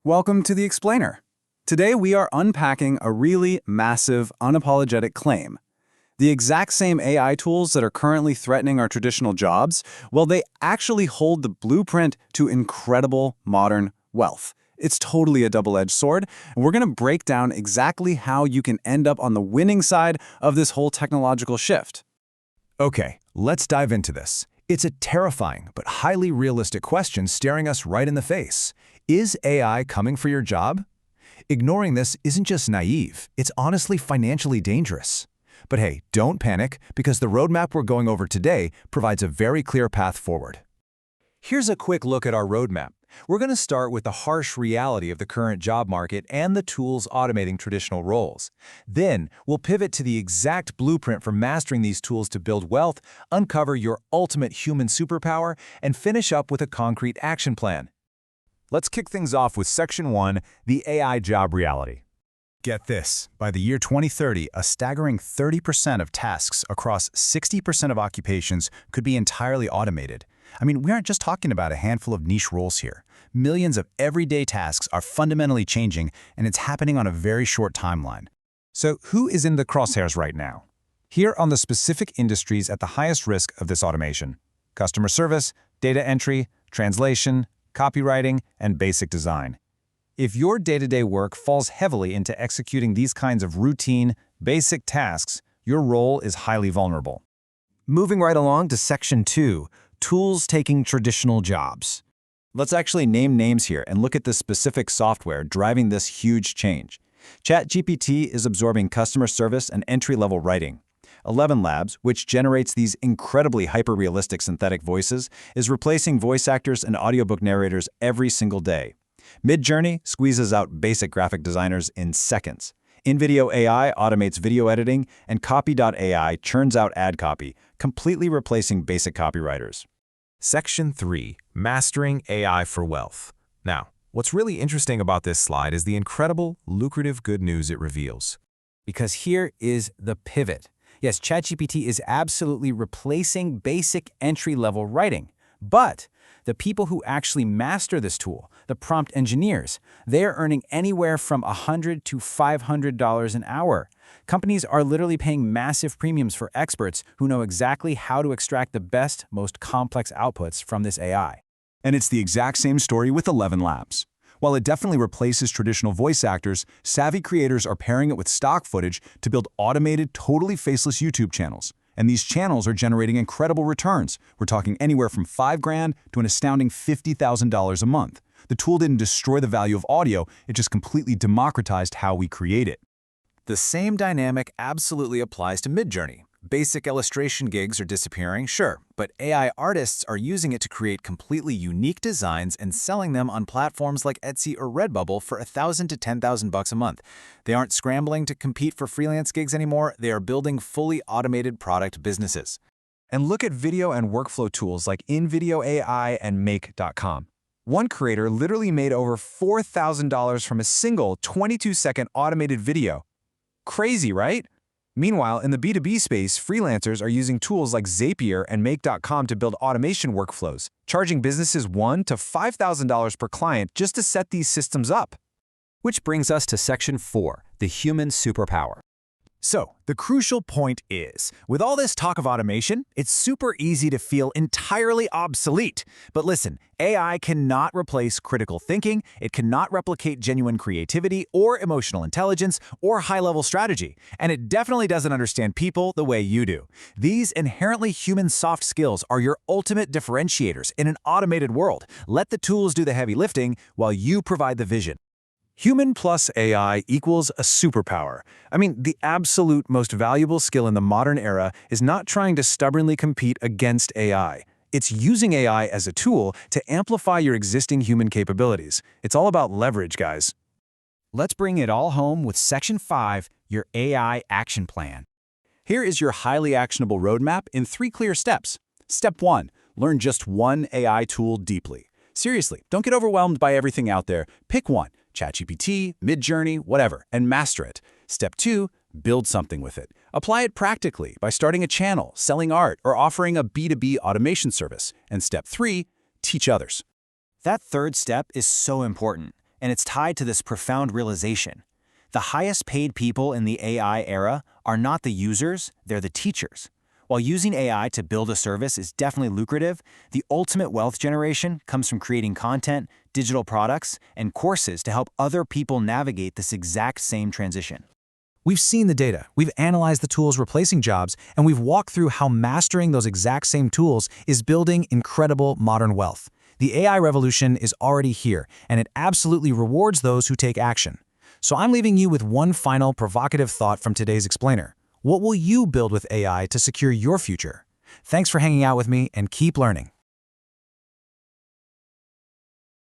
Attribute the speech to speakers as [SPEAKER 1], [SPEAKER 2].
[SPEAKER 1] Welcome to The Explainer. Today we are unpacking a really massive, unapologetic claim. The exact same AI tools that are currently threatening our traditional jobs, well, they actually hold the blueprint to incredible modern wealth. It's totally a double-edged sword, and we're going to break down exactly how you can end up on the winning side of this whole technological shift.
[SPEAKER 2] Okay, let's dive into this. It's a terrifying but highly realistic question staring us right in the face. Is AI coming for your job? Ignoring this isn't just naive, it's honestly financially dangerous. But hey, don't panic, because the roadmap we're going over today provides a very clear path forward. Here's a quick look at our roadmap. We're going to start with the harsh reality of the current job market and the tools automating traditional roles. Then, we'll pivot to the exact blueprint for mastering these tools to build wealth, uncover your ultimate human superpower, and finish up with a concrete action plan. Let's kick things off with Section 1, the AI job reality. Get this, by the year 2030, a staggering 30% of tasks across 60% of occupations could be entirely automated. I mean, we aren't just talking about a handful of niche roles here. Millions of everyday tasks are fundamentally changing, and it's happening on a very short timeline. So who is in the crosshairs right now? Here are the specific industries at the highest risk of this automation: customer service, data entry, translation, copywriting, and basic design. If your day-to-day work falls heavily into executing these kinds of routine, basic tasks, your role is highly vulnerable. Moving right along to Section 2, tools taking traditional jobs. Let's actually name names here and look at the specific software driving this huge change. ChatGPT is absorbing customer service and entry-level writing. ElevenLabs, which generates these incredibly hyper-realistic synthetic voices, is replacing voice actors and audiobook narrators every single day. Midjourney squeezes out basic graphic designers in seconds. InVideo AI automates video editing, and Copy.ai churns out ad copy, completely replacing basic copywriters. Section 3. Mastering AI for Wealth. Now, what's really interesting about this slide is the incredible, lucrative good news it reveals. Because here is the pivot. Yes, ChatGPT is absolutely replacing basic entry-level writing, but the people who actually master this tool, the prompt engineers, they are earning anywhere from $100 to $500 an hour. Companies are literally paying massive premiums for experts who know exactly how to extract the best, most complex outputs from this AI.
[SPEAKER 3] And it's the exact same story with ElevenLabs. While it definitely replaces traditional voice actors, savvy creators are pairing it with stock footage to build automated, totally faceless YouTube channels. And these channels are generating incredible returns. We're talking anywhere from $5,000 to an astounding $50,000 a month. The tool didn't destroy the value of audio, it just completely democratized how we create it.
[SPEAKER 2] The same dynamic absolutely applies to Midjourney. Basic illustration gigs are disappearing, sure, but AI artists are using it to create completely unique designs and selling them on platforms like Etsy or Redbubble for $1,000 to $10,000 a month. They aren't scrambling to compete for freelance gigs anymore, they are building fully automated product businesses.
[SPEAKER 3] And look at video and workflow tools like InVideo AI and Make.com. One creator literally made over $4,000 from a single 22-second automated video. Crazy, right? Meanwhile, in the B2B space, freelancers are using tools like Zapier and Make.com to build automation workflows, charging businesses $1,000 to $5,000 per client just to set these systems up.
[SPEAKER 2] Which brings us to Section 4, the human superpower. So, the crucial point is, with all this talk of automation, it's super easy to feel entirely obsolete. But listen, AI cannot replace critical thinking, it cannot replicate genuine creativity or emotional intelligence or high-level strategy, and it definitely doesn't understand people the way you do. These inherently human soft skills are your ultimate differentiators in an automated world. Let the tools do the heavy lifting while you provide the vision. Human plus AI equals a superpower. I mean, the absolute most valuable skill in the modern era is not trying to stubbornly compete against AI. It's using AI as a tool to amplify your existing human capabilities. It's all about leverage, guys. Let's bring it all home with Section 5, your AI action plan.
[SPEAKER 1] Here is your highly actionable roadmap in 3 clear steps. Step 1. Learn just one AI tool deeply. Seriously, don't get overwhelmed by everything out there. Pick one. ChatGPT, Midjourney, whatever, and master it. Step 2, build something with it. Apply it practically by starting a channel, selling art, or offering a B2B automation service. And step 3, teach others.
[SPEAKER 2] That third step is so important.
[SPEAKER 4] and it's tied to this profound realization. The highest paid people in the AI era are not the users, they're the teachers. While using AI to build a service is definitely lucrative, the ultimate wealth generation comes from creating content, digital products, and courses to help other people navigate this exact same transition.
[SPEAKER 2] We've seen the data, we've analyzed the tools replacing jobs, and we've walked through how mastering those exact same tools is building incredible modern wealth. The AI revolution is already here, and it absolutely rewards those who take action. So I'm leaving you with one final provocative thought from today's explainer. What will you build with AI to secure your future? Thanks for hanging out with me, and keep learning.